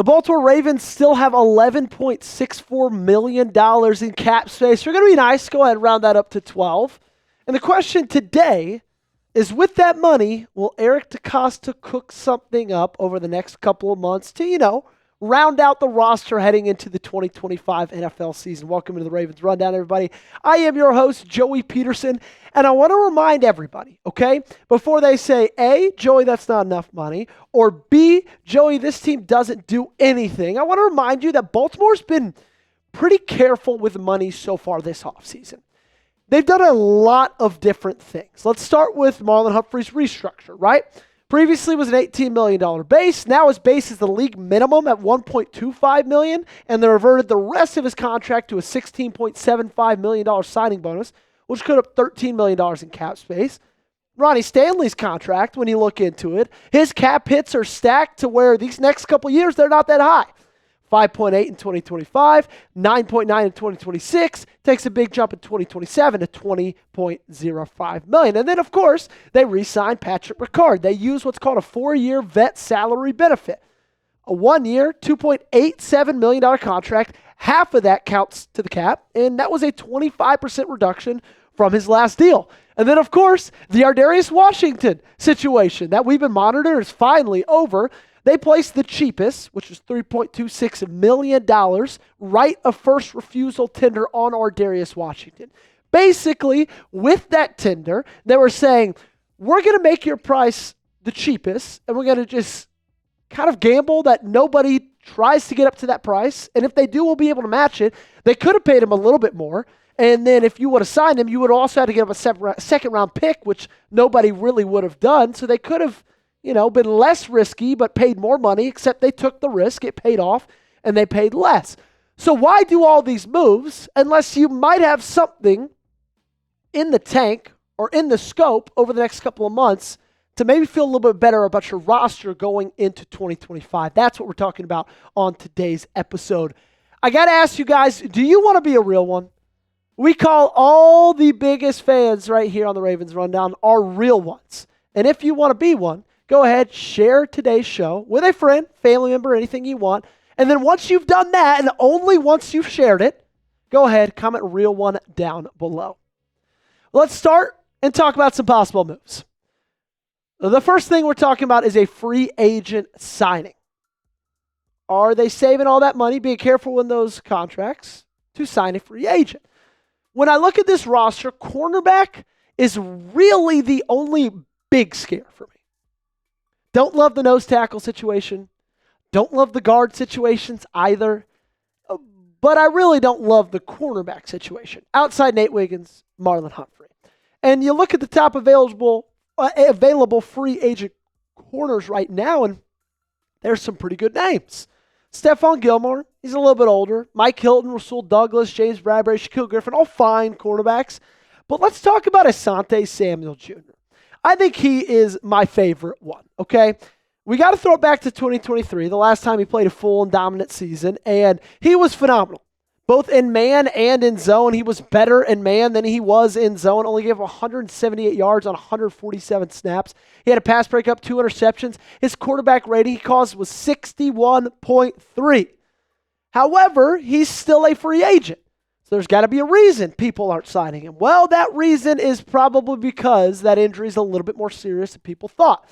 The Baltimore Ravens still have $11.64 million in cap space. They're going to be nice. Go ahead and round that up to 12. And the question today is, with that money, will Eric DeCosta cook something up over the next couple of months to, round out the roster heading into the 2025 NFL season? Welcome to the Ravens Rundown, everybody. I am your host, Joey Peterson, and I want to remind everybody, okay, before they say, A, Joey, that's not enough money, or B, Joey, this team doesn't do anything, I want to remind you that Baltimore's been pretty careful with money so far this offseason. They've done a lot of different things. Let's start with Marlon Humphrey's restructure, right? Previously was an $18 million base. Now his base is the league minimum at $1.25 million, and they reverted the rest of his contract to a $16.75 million signing bonus, which could have $13 million in cap space. Ronnie Stanley's contract, when you look into it, his cap hits are stacked to where these next couple years, they're not that high. 5.8 in 2025, 9.9 in 2026, takes a big jump in 2027 to $20.05 million. And then, of course, they re-signed Patrick Ricard. They use what's called a 4-year vet salary benefit. A 1-year, $2.87 million contract, half of that counts to the cap, and that was a 25% reduction from his last deal. And then, of course, the Ardarius Washington situation that we've been monitoring is finally over. They placed the cheapest, which was $3.26 million, right of first refusal tender on Ardarius Washington. Basically, with that tender, they were saying, we're going to make your price the cheapest, and we're going to just kind of gamble that nobody tries to get up to that price. And if they do, we'll be able to match it. They could have paid him a little bit more. And then if you would have signed him, you would also have to give him a second-round pick, which nobody really would have done. So they could have been less risky, but paid more money, except they took the risk, it paid off, and they paid less. So why do all these moves unless you might have something in the tank or in the scope over the next couple of months to maybe feel a little bit better about your roster going into 2025? That's what we're talking about on today's episode. I got to ask you guys, do you want to be a real one? We call all the biggest fans right here on the Ravens Rundown our real ones. And if you want to be one, go ahead, share today's show with a friend, family member, anything you want. And then once you've done that, and only once you've shared it, go ahead, comment real one down below. Let's start and talk about some possible moves. The first thing we're talking about is a free agent signing. Are they saving all that money, being careful in those contracts, to sign a free agent? When I look at this roster, cornerback is really the only big scare for me. Don't love the nose tackle situation. Don't love the guard situations either. But I really don't love the cornerback situation. Outside Nate Wiggins, Marlon Humphrey. And you look at the top available free agent corners right now, and there's some pretty good names. Stephon Gilmore, he's a little bit older. Mike Hilton, Rasul Douglas, James Bradbury, Shaquille Griffin, all fine cornerbacks. But let's talk about Asante Samuel Jr. I think he is my favorite one, okay? We got to throw it back to 2023, the last time he played a full and dominant season, and he was phenomenal. Both in man and in zone, he was better in man than he was in zone. Only gave 178 yards on 147 snaps. He had a pass breakup, 2 interceptions. His quarterback rating he caused was 61.3. However, he's still a free agent. So there's got to be a reason people aren't signing him. Well, that reason is probably because that injury is a little bit more serious than people thought.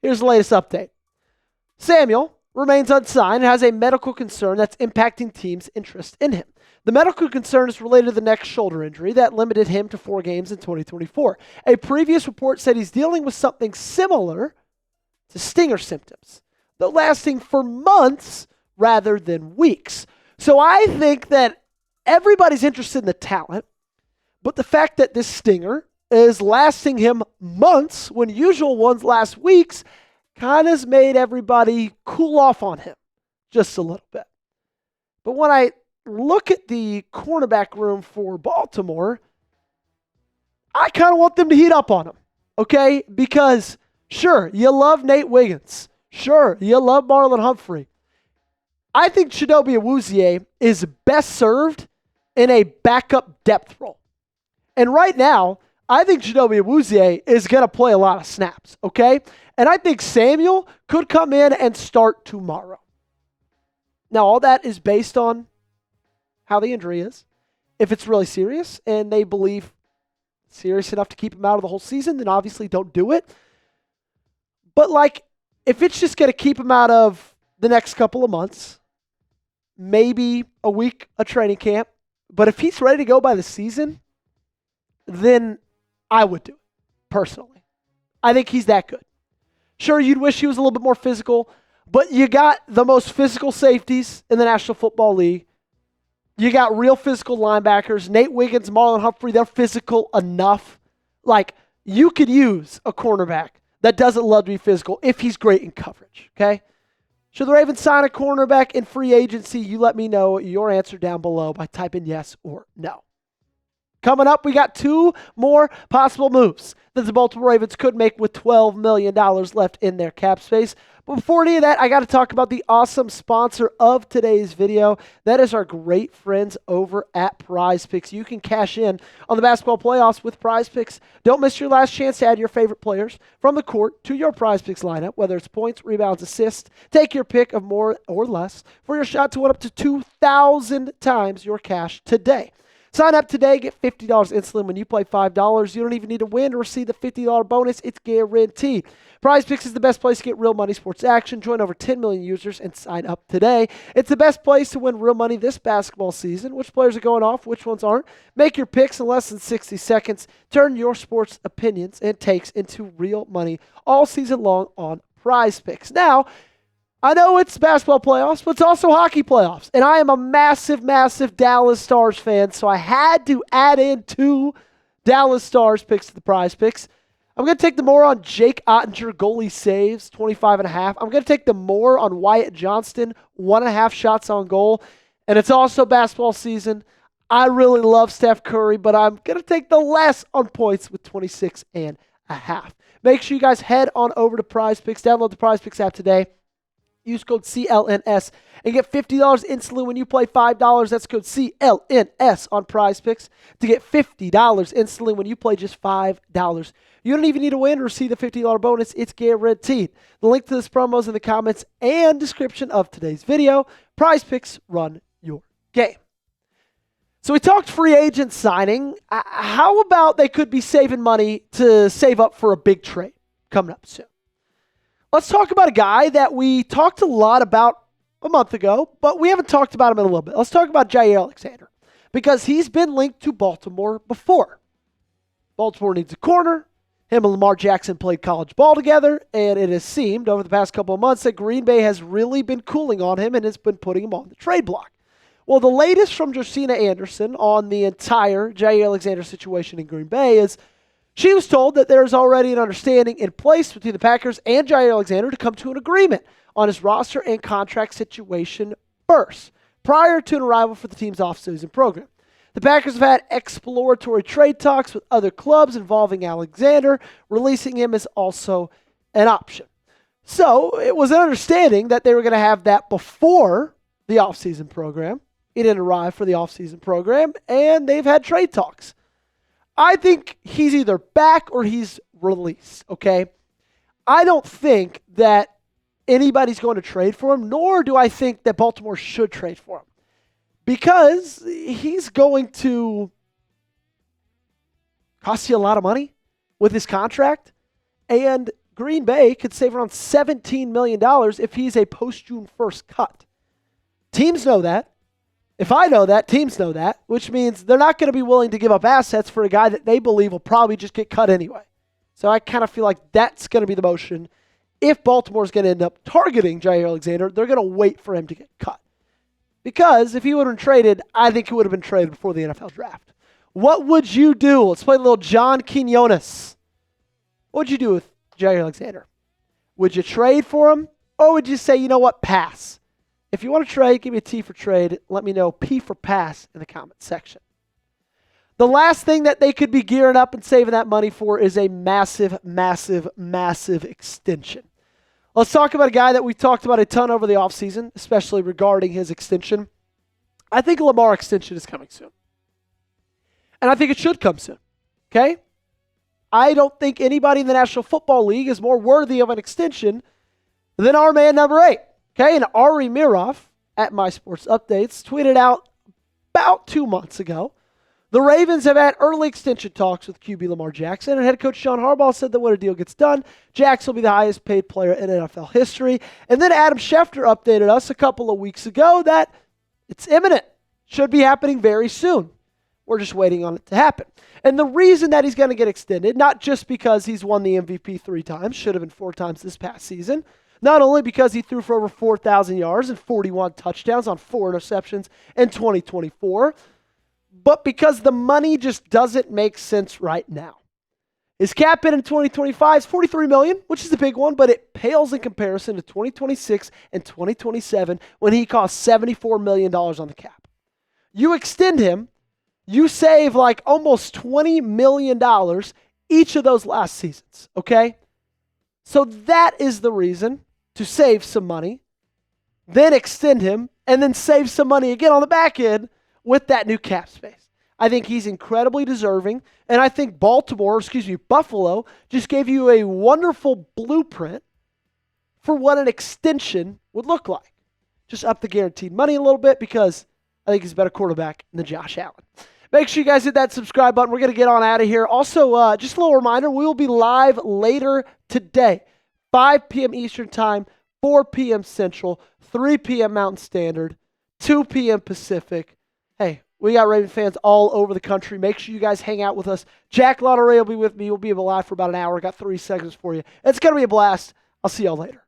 Here's the latest update. Samuel remains unsigned and has a medical concern that's impacting teams' interest in him. The medical concern is related to the neck shoulder injury that limited him to 4 games in 2024. A previous report said he's dealing with something similar to stinger symptoms, though lasting for months rather than weeks. So I think that everybody's interested in the talent, but the fact that this stinger is lasting him months when usual ones last weeks kind of has made everybody cool off on him just a little bit. But when I look at the cornerback room for Baltimore, I kind of want them to heat up on him, okay? Because, sure, you love Nate Wiggins. Sure, you love Marlon Humphrey. I think Chidobe Awuzie is best served in a backup depth role. And right now, I think Chidobe Awuzie is going to play a lot of snaps, okay? And I think Samuel could come in and start tomorrow. Now, all that is based on how the injury is. If it's really serious and they believe serious enough to keep him out of the whole season, then obviously don't do it. But if it's just going to keep him out of the next couple of months, maybe a week of training camp, but if he's ready to go by the season, then I would do it, personally. I think he's that good. Sure, you'd wish he was a little bit more physical, but you got the most physical safeties in the National Football League. You got real physical linebackers. Nate Wiggins, Marlon Humphrey, they're physical enough. You could use a cornerback that doesn't love to be physical if he's great in coverage, okay? Should the Ravens sign a cornerback in free agency? You let me know your answer down below by typing yes or no. Coming up, we got 2 more possible moves that the Baltimore Ravens could make with $12 million left in their cap space. But before any of that, I got to talk about the awesome sponsor of today's video. That is our great friends over at Prize Picks. You can cash in on the basketball playoffs with Prize Picks. Don't miss your last chance to add your favorite players from the court to your Prize Picks lineup, whether it's points, rebounds, assists. Take your pick of more or less for your shot to win up to 2,000 times your cash today. Sign up today, get $50 instantly when you play $5. You don't even need to win to receive the $50 bonus. It's guaranteed. Prize Picks is the best place to get real money sports action. Join over 10 million users and sign up today. It's the best place to win real money this basketball season. Which players are going off, which ones aren't. Make your picks in less than 60 seconds. Turn your sports opinions and takes into real money all season long on Prize Picks. Now, I know it's basketball playoffs, but it's also hockey playoffs. And I am a massive, massive Dallas Stars fan, so I had to add in 2 Dallas Stars picks to the Prize Picks. I'm going to take the more on Jake Ottinger goalie saves, 25.5. I'm going to take the more on Wyatt Johnston, 1.5 shots on goal. And it's also basketball season. I really love Steph Curry, but I'm going to take the less on points with 26.5. Make sure you guys head on over to Prize Picks. Download the Prize Picks app today. Use code CLNS and get $50 instantly when you play $5. That's code CLNS on Prize Picks to get $50 instantly when you play just $5. You don't even need to win to receive the $50 bonus. It's guaranteed. The link to this promo is in the comments and description of today's video. Prize Picks, run your game. So we talked free agent signing. How about they could be saving money to save up for a big trade coming up soon? Let's talk about a guy that we talked a lot about a month ago, but we haven't talked about him in a little bit. Let's talk about Jair Alexander because he's been linked to Baltimore before. Baltimore needs a corner. Him and Lamar Jackson played college ball together, and it has seemed over the past couple of months that Green Bay has really been cooling on him and has been putting him on the trade block. Well, the latest from Josina Anderson on the entire Jair Alexander situation in Green Bay is she was told that there's already an understanding in place between the Packers and Jair Alexander to come to an agreement on his roster and contract situation first, prior to an arrival for the team's offseason program. The Packers have had exploratory trade talks with other clubs involving Alexander. Releasing him is also an option. So it was an understanding that they were going to have that before the offseason program. It didn't arrive for the offseason program, and they've had trade talks. I think he's either back or he's released, okay? I don't think that anybody's going to trade for him, nor do I think that Baltimore should trade for him. Because he's going to cost you a lot of money with his contract, and Green Bay could save around $17 million if he's a post-June 1st cut. Teams know that. If I know that, teams know that, which means they're not going to be willing to give up assets for a guy that they believe will probably just get cut anyway. So I kind of feel like that's going to be the motion. If Baltimore's going to end up targeting Jair Alexander, they're going to wait for him to get cut. Because if he would have been traded, I think he would have been traded before the NFL draft. What would you do? Let's play a little John Quinones. What would you do with Jair Alexander? Would you trade for him? Or would you say, you know what, pass? If you want to trade, give me a T for trade. Let me know P for pass in the comment section. The last thing that they could be gearing up and saving that money for is a massive, massive, massive extension. Let's talk about a guy that we've talked about a ton over the offseason, especially regarding his extension. I think a Lamar extension is coming soon. And I think it should come soon. Okay? I don't think anybody in the National Football League is more worthy of an extension than our man number 8. Okay, and Ari Mirov at My Sports Updates, tweeted out about 2 months ago. The Ravens have had early extension talks with QB Lamar Jackson, and head coach John Harbaugh said that when a deal gets done, Jackson will be the highest paid player in NFL history. And then Adam Schefter updated us a couple of weeks ago that it's imminent. Should be happening very soon. We're just waiting on it to happen. And the reason that he's going to get extended, not just because he's won the MVP 3 times, should have been 4 times this past season, not only because he threw for over 4,000 yards and 41 touchdowns on 4 interceptions in 2024, but because the money just doesn't make sense right now. His cap hit in 2025 is $43 million, which is a big one, but it pales in comparison to 2026 and 2027 when he cost $74 million on the cap. You extend him, you save like almost $20 million each of those last seasons, okay? So that is the reason to save some money, then extend him, and then save some money again on the back end with that new cap space. I think he's incredibly deserving, and I think Buffalo just gave you a wonderful blueprint for what an extension would look like. Just up the guaranteed money a little bit because I think he's a better quarterback than Josh Allen. Make sure you guys hit that subscribe button. We're going to get on out of here. Also, just a little reminder, we will be live later today, 5 p.m. Eastern Time, 4 p.m. Central, 3 p.m. Mountain Standard, 2 p.m. Pacific. Hey, we got Raven fans all over the country. Make sure you guys hang out with us. Jack Lotteray will be with me. We'll be live for about an hour. Got 3 seconds for you. It's going to be a blast. I'll see y'all later.